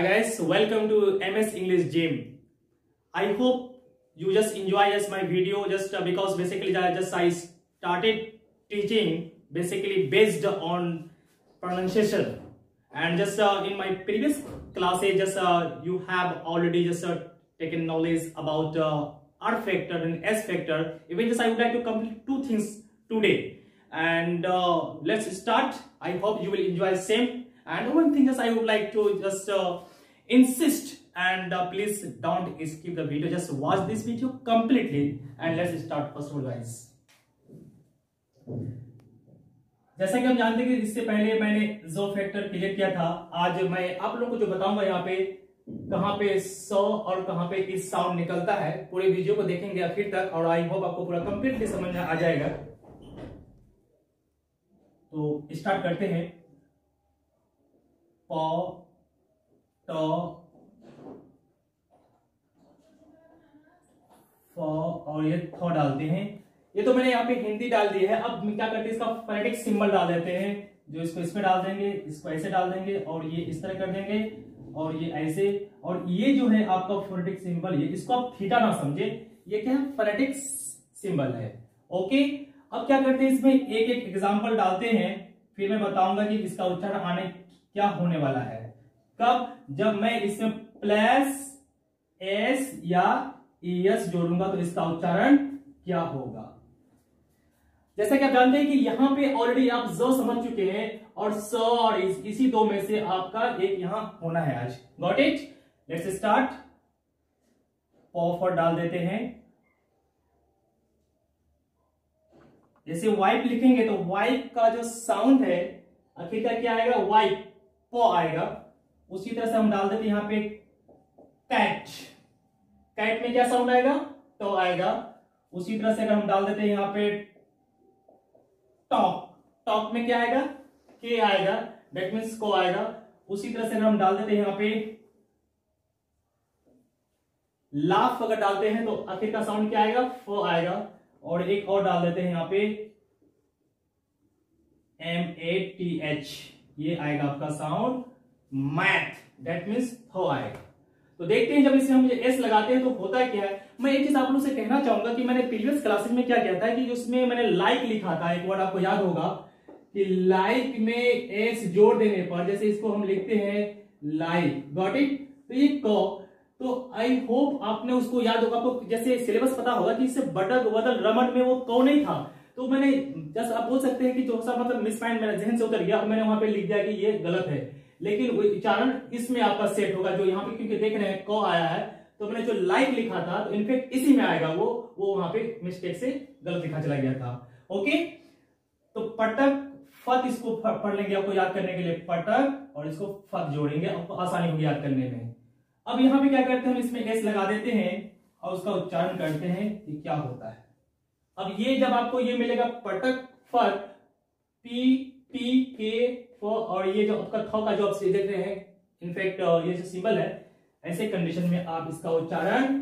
Hi guys, welcome to MS English Gym. I hope you just enjoy just my video because basically I started teaching basically based on pronunciation, and just in my previous classes you have already taken knowledge about R factor and S factor. Even I would like to complete two things today, and let's start. I hope you will enjoy the same. And one thing I would like to insist, and please don't skip the video, just watch this video completely and let's start first of all guys. जैसा कि हम जानते हैं कि इससे पहले मैंने जो फैक्टर क्लियर किया था, आज मैं आप लोगों को जो बताऊंगा यहाँ पे कहाँ पे सो और कहाँ पे इस साउंड निकलता है, पूरे वीडियो को देखेंगे आखिर तक और आई होप आपको पूरा कंप्लीटली समझ में आ जाएगा। तो स्टार्ट करते हैं। प ट फ और ये थ डालते हैं। ये तो मैंने यहाँ पे हिंदी डाल दी है। अब क्या करते हैं, इसका फोनेटिक सिंबल डाल देते हैं। जो इसको इसमें डाल देंगे, इसको ऐसे डाल देंगे और ये इस तरह कर देंगे और ये ऐसे। और ये जो है आपका फोनेटिक सिंबल, ये इसको आप थीटा ना समझे, ये क्या है, फोनेटिक सिंबल है। ओके, अब क्या करते हैं, इसमें एक एक एग्जांपल डालते हैं, फिर मैं बताऊंगा कि इसका उच्चारण आने क्या होने वाला है। कब? जब मैं इसमें प्लस एस या एस जोड़ूंगा तो इसका उच्चारण क्या होगा। जैसा कि आप जानते हैं कि यहां पे ऑलरेडी आप ज समझ चुके हैं और स और इसी दो में से आपका एक यहां होना है आज। Got it? Let's start. प फॉर डाल देते हैं। जैसे वाइप लिखेंगे तो वाइप का जो साउंड है आखिर का क्या आएगा, वाइप, प आएगा। उसी तरह से हम डाल देते हैं यहाँ पे कैट। कैट में क्या साउंड आएगा, तो आएगा। उसी तरह से अगर हम डाल देते हैं यहाँ पे टॉक, टॉक में क्या आएगा, के आएगा, दैट मीन्स को आएगा। उसी तरह से अगर हम डाल देते हैं यहाँ पे लाफ, अगर डालते हैं तो आखिर का साउंड क्या आएगा, फ आएगा। और एक और डाल देते हैं यहाँ पे MATH, ये आएगा आपका साउंड मैथ, दैट मीन्स थ आएगा। तो देखते हैं जब इसे हम एस लगाते हैं तो होता क्या है। मैं एक चीज आप लोगों से कहना चाहूंगा कि मैंने प्रीवियस क्लासेस में क्या किया था कि उसमें मैंने लाइक लिखा था, एक वर्ड आपको याद होगा कि लाइक में एस जोड़ देने पर जैसे इसको हम लिखते हैं लाइक, गॉट इट। तो ये क, तो आई होप आपने उसको याद होगा, आपको जैसे सिलेबस पता होगा कि इससे बटक बदल रमन में वो क नहीं था। तो मैंने जस्ट आप बोल सकते हैं कि जो सा मतलब मिसमाइंड मेरा जहन से उतर गया, मैंने वहां पे लिख दिया कि ये गलत है, लेकिन उच्चारण इसमें आपका सेट होगा। जो यहाँ पे क्योंकि देख रहे हैं क आया है, तो मैंने जो लाइक लिखा था तो इनफेक्ट इसी में आएगा, वो वहां पे मिस्टेक से गलत लिखा चला गया था। ओके, तो पटक फत इसको पढ़ लेंगे आपको याद करने के लिए, पटक और इसको फत जोड़ेंगे, आपको आसानी होगी याद करने में। अब यहाँ पे क्या करते हैं, हम इसमें एस लगा देते हैं और उसका उच्चारण करते हैं कि क्या होता है। अब ये जब आपको ये मिलेगा पटक फत, पी टी के फ, और ये जो आपका थ का जो आप देख रहे हैं, इनफैक्ट ये जो सिंबल है, ऐसे कंडीशन में आप इसका उच्चारण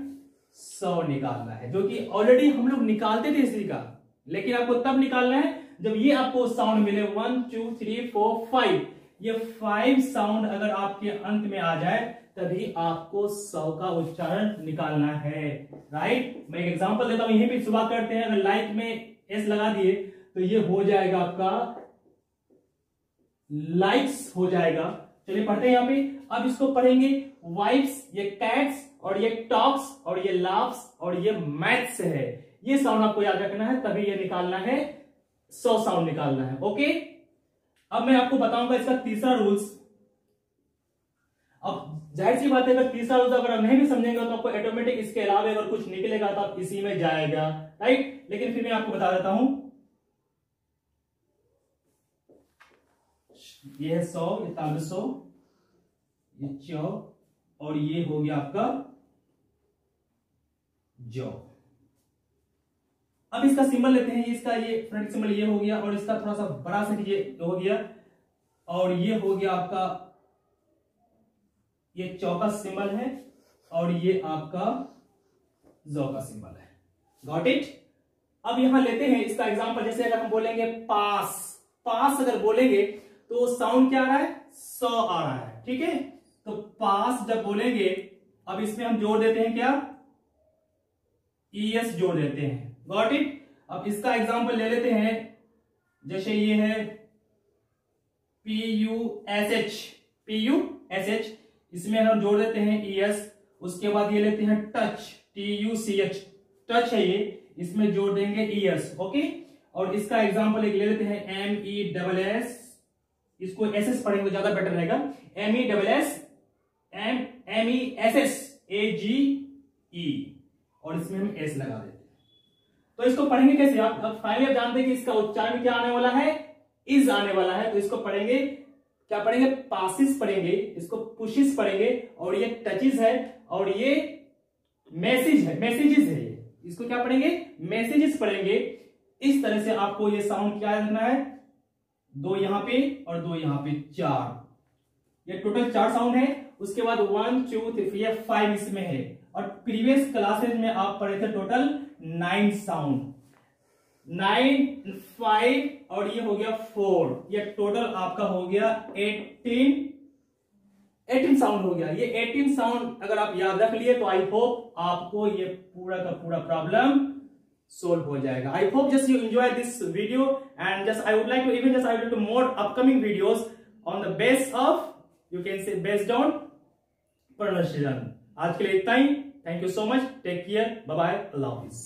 स निकालना है, जो कि ऑलरेडी हम लोग निकालते थे इसी का, लेकिन आपको तब निकालना है जब ये आपको साउंड मिले 1 2 3 4 5, ये 5 साउंड अगर आपके अंत में आ जाए तभी आपको स का उच्चारण निकालना है। राइट, मैं एक एग्जांपल देता हूं, यहीं पे शुरुआत करते हैं। अगर लाइक में एस लगा दिए तो ये हो जाएगा आपका लाइक्स हो जाएगा। चलिए पढ़ते हैं यहाँ पे। अब इसको पढ़ेंगे वाइफ्स, ये कैट्स और ये टॉक्स और ये लाफ्स और ये मैथ्स है। ये साउंड आपको याद रखना है, तभी ये निकालना है, 100 साउंड निकालना है। ओके, अब मैं आपको बताऊंगा इसका तीसरा रूल्स। अब जाहिर सी बात है, अगर तीसरा रूल्स अगर नहीं भी समझेंगे तो आपको ऑटोमेटिक इसके अलावा अगर कुछ निकलेगा तो आप इसी में जाएगा। राइट, लेकिन फिर मैं आपको बता देता हूं, ये है 100, ये ताल 100, ये चौ और ये हो गया आपका जौ। अब इसका सिंबल लेते हैं, इसका ये फ्रंट सिंबल ये हो गया और इसका थोड़ा सा बड़ा सा ये हो गया और ये हो गया आपका, ये चौ का सिंबल है और ये आपका जौ का सिंबल है। Got it? अब यहां लेते हैं इसका एग्जांपल। जैसे अगर हम बोलेंगे पास, पास अगर बोलेंगे तो साउंड क्या आ रहा है, स आ रहा है। ठीक है, तो पास जब बोलेंगे, अब इसमें हम जोड़ देते हैं क्या, ES जोड़ देते हैं। Got it. अब इसका एग्जांपल ले लेते हैं, जैसे ये है PUSH, इसमें हम जोड़ देते हैं ES। उसके बाद ये लेते हैं टच, TUCH, टच है ये, इसमें जोड़ देंगे ES। ओके। और इसका एग्जांपल एक ले लेते हैं MESS, इसको SS पढ़ेंगे ज्यादा बेटर रहेगा, MESSAGE, और इसमें हम S लगा देते हैं। तो इसको पढ़ेंगे कैसे आप, अब फाइनली आप जानते हैं कि इसका उच्चारण क्या आने वाला है, इज आने वाला है। तो इसको पढ़ेंगे, क्या पढ़ेंगे, पासिस पढ़ेंगे, इसको पुशिस पढ़ेंगे, और ये टचिस है, और ये मैसेज है, मैसेजेस है, इसको क्या पढ़ेंगे, मैसेजेस पढ़ेंगे। इस तरह से आपको ये साउंड क्या रखना है, 2 यहां पे और 2 यहां पे, 4, ये टोटल 4 साउंड है। उसके बाद 1 2 3 5 इसमें है, और प्रीवियस क्लासेज में आप पढ़े थे टोटल 9 साउंड, 9 5 और ये हो गया 4, ये टोटल आपका हो गया 18 साउंड हो गया। ये 18 साउंड अगर आप याद रख लिए तो आई होप आपको ये पूरा का पूरा प्रॉब्लम solve हो जाएगा। I hope just you enjoy this video, and just I would like to even just I will do more upcoming videos on the base of, you can say, based on pronunciation। आज के लिए इतना ही। Thank you so much, take care, bye bye, Allah Hafiz।